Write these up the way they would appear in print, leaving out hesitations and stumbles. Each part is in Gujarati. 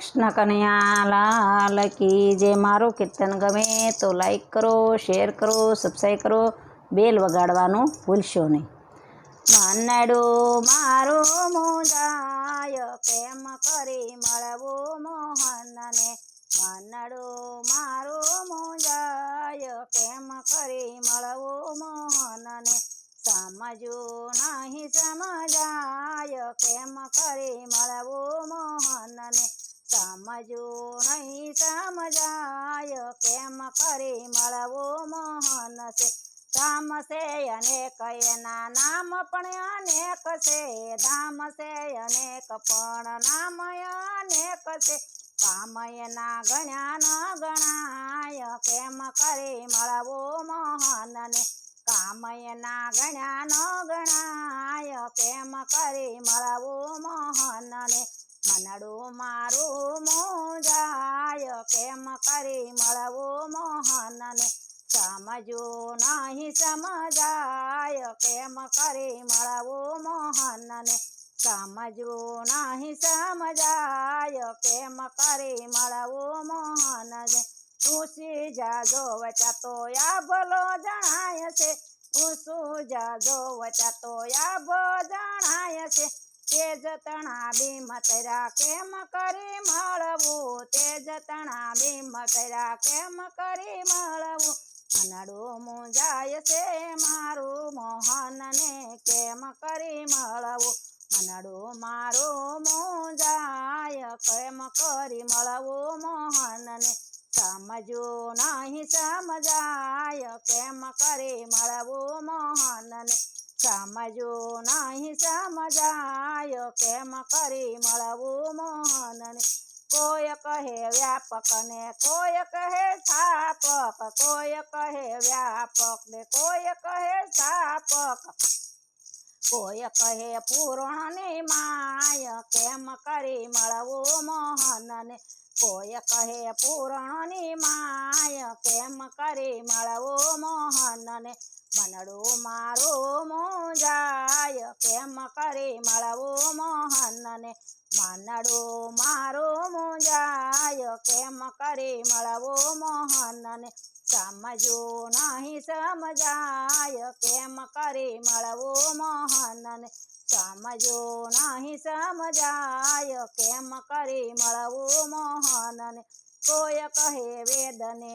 કૃષ્ણ કનૈયા લાલ કી જે મારું કીર્તન ગમે તો લાઈક કરો, શેર કરો, સબસ્ક્રાઈબ કરો, બેલ વગાડવાનું ભૂલશો નહીં. મનડું મારું મૂંઝાય કેમ કરી મળવું મોહનને. મનડું મારું મૂંઝાય કેમ કરી મળવું મોહનને. સમજવું નહીં સમજાય કેમ કરી મળવું મોહનને. સમજવું નહીં સમજાય કેમ કરી મળવું મોહન છે. ધામ છે અનેક એના નામ પણ અનેક છે. ધામ છે અનેક પણ નામ અનેક છે. કામ એના ગણ્યા ન ગણાય કેમ કરી મળવું મોહનને. કામ એના ગણ્યા ન ગણાય કેમ કરી મળવું મોહનને. મનડું મારું મૂંઝાય કેમ કરી મળવું મોહનને. સમજવું નહીં સમજાય કેમ કરી મળવું મોહનને. સમજવું નહીં સમજાય કેમ કરી મળવું મોહનને. ઊંચી જાજો વચાતો આ ભલો જણાય છે. ઊંચું જાજો વચાતો આ ભો જણાય છે. તેજ તણા ભીમ તર્યા કેમ કરી મળવું. તેજ તણા ભીમ તર્યા કેમ કરી મળવું. મનડું મૂંઝાય છે મારું મોહનને કેમ કરી મળવું. મનડું મારું મૂંઝાય કેમ કરી મળવું મોહનને. સમજવું નહીં સમજાય કેમ કરી મળવું મોહનને. સમજવું નહીં સમજાય કેમ કરી મળવું મોહનને. કોઈ કહે વ્યાપક ને કોઈ કહે સ્થાપક. કોઈ કહે વ્યાપક ને કોઈ કહે સ્થાપક. કોઈ કહે પૂર્ણ ને માય કેમ કરી મળવું મોહનને. કોઈ કહે પૂર્ણ ની માય કેમ કરી મળવું મોહનને. મનડું મારું મૂંઝાય કેમ કરી મળવું મોહનને. મનડું મારું મૂંઝાય કેમ કરી મળવું મોહનને. સમજવું નહીં સમજાય કેમ કરી મળવું મોહનને. સમજવું નહીં સમજાય કેમ કરી મળવું મોહનને. કોઈ કહે વેદને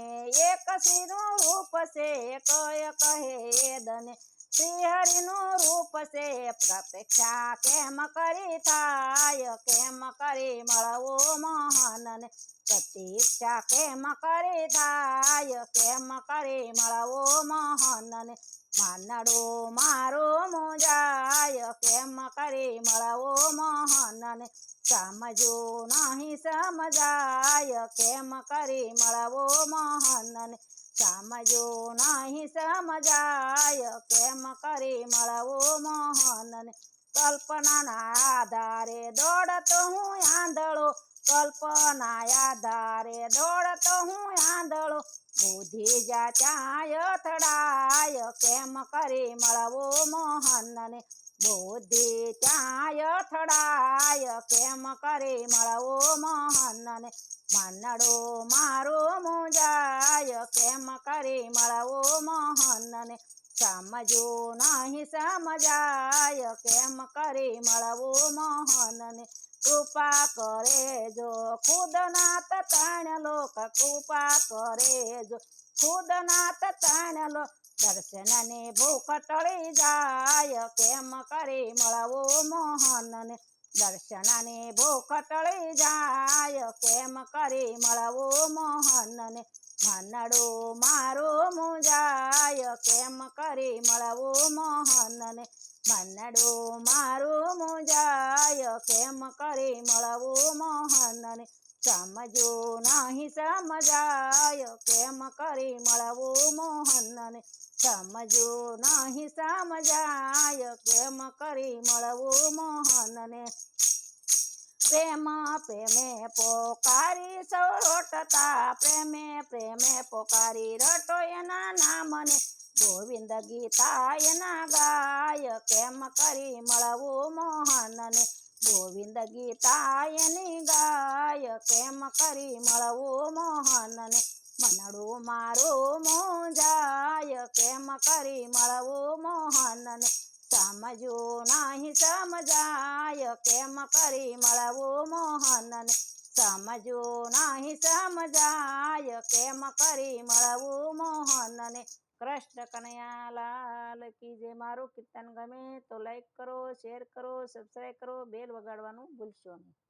એક શ્રીનું રૂપ છે. કોઈ કહે વેદને શ્રીહરિનું રૂપ છે. પ્રત્યક્ષા કેમ કરી થાય કેમ કરી મળવું મોહનને. પ્રતીક્ષા કેમ કરી થાય કેમ કરી મળવું મોહનને. મનડું મારું મૂંઝાય કેમ કરી મળવું મોહનને. સમજવું નહીં સમજાય કેમ કરી મળવું મોહનને. સમજવું નહીં સમજાય કેમ કરી મળવું મોહનને. કલ્પનાના આધારે દોડતો હું આંધળો. કલ્પના આધારે દોડતો હું આંધળો. બુદ્ધિ જાચાય અથડાય કેમ કરી મળવું મોહનને. બુદ્ધિ ચાય અથડાય કેમ કરી મળવું મોહનને. મનડું મારું મૂંઝાય કેમ કરી મળવું મોહનને. સમજવું નહીં સમજાય કેમ કરી મળવું મોહનને. કૃપા કરે જો ખુદનાથ ત્રણ લોક. કૃપા કરે જો ખુદનાથ ત્રણ લોક. દર્શનની ભૂખ ટળી જાય કેમ કરી મળવું મોહનને. દર્શનની ભૂખ ટળી જાય કેમ કરી મળવું મોહનને. મનડું મારું મૂંઝાય કેમ કરી મળવું મોહનને. મનડું મારું મૂંઝાય કેમ કરી મળવું મોહનને. સમજવું નહીં સમજાય કેમ કરી મળવું મોહનને. સમજવું નહીં સમજાય કેમ કરી મળવું મોહનને. પ્રેમ પ્રેમે પોકારી સૌ રોટતા. પ્રેમે પ્રેમે પોકારી રટો એના નામને. ગોવિંદ ગીતા એના ગાય કેમ કરી મળવું મોહનને. ગોવિંદ ગીતા એની ગાય, કેમ કરી મળવું મોહનને. મનડું મારું મૂંઝાય, કેમ કરી મળવું મોહનને. સમજવું નહીં સમજાય, કેમ કરી મળવું મોહનને. સમજવું નહીં સમજાય, કેમ કરી મળવું મોહનને. કૃષ્ણ કનૈયા લાલ કી જય. મારું કીર્તન ગમે તો લાઈક કરો, શેર કરો, સબસ્ક્રાઈબ કરો, બેલ વગાડવાનું ભૂલશો નહીં.